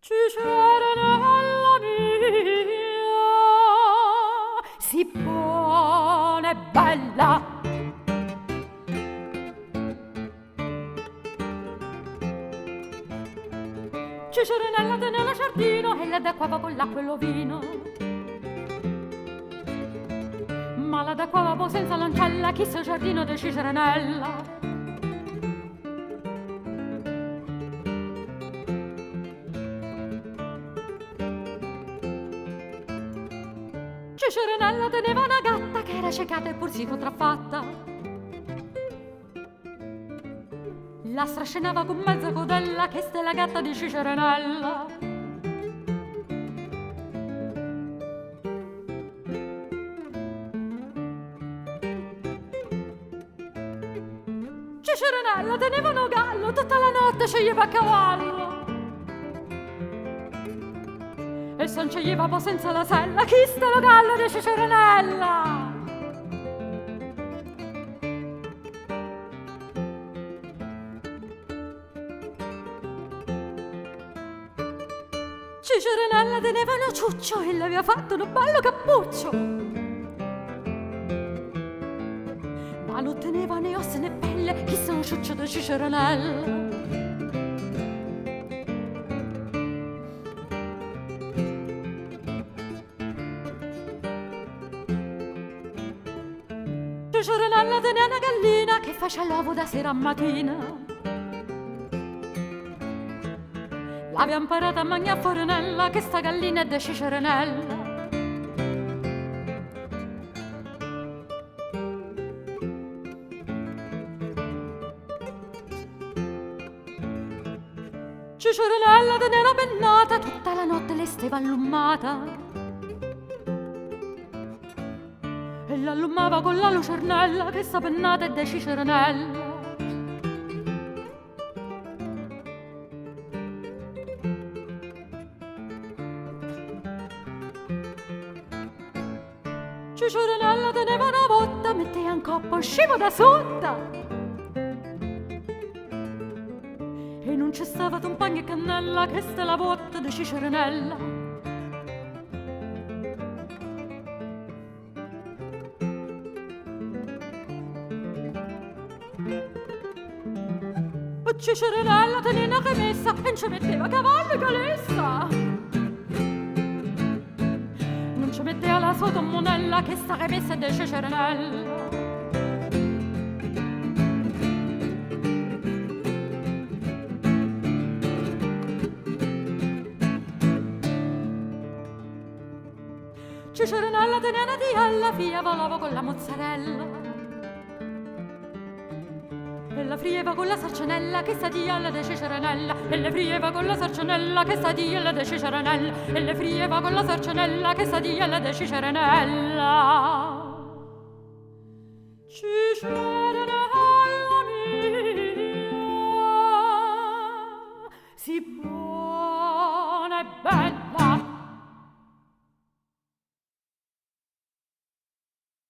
Ciceronella mia, si pone bella. Ciceronella teneva giardino e la d'acquava con l'acqua e l'ovino. Ma la d'acquava po' senza l'ancella, chissà il giardino di Ciceronella. Ciceronella teneva una gatta che era ciecata e pur si contraffatta. La strascinava con mezza codella, che sta è la gatta di Ciceronella. Ciceronella teneva un gallo, tutta la notte sceglieva a cavallo. E son sceglieva po' senza la sella, chi sta lo gallo di Ciceronella? Ciceronella teneva un ciuccio e le aveva fatto un bello cappuccio. Ma non teneva né ossa né pelle, chissà un ciuccio di Ciceronella. Ciceronella teneva una gallina che faceva l'uovo da sera a mattina. L'aveva imparata a mangiare Foronella, che sta gallina è da Ciceronella. Ciceronella teneva pennata, tutta la notte le stava allumata. E l'allumava con la lucernella, che sta pennata è da Ciceronella. Ciceronella teneva una botta, metteva in coppa, usciva da sotto. E non c'è stava un pane e cannella, che sta la botta di Ciceronella. Ciceronella teneva una camessa e non ci metteva cavallo e calessa. Non ci metteva la sua tommonella, che sta camessa è di Ciceronella. Ciceronella teneva una tiella, figlia volava con la mozzarella. E la frieva con la sarcinella, che sta tiella di Ciceronella. E le frieva con la sarcinella, che sta tiella di Ciceronella. E le frieva con la sarcinella, che sta tiella di Ciceronella. Ciceronella.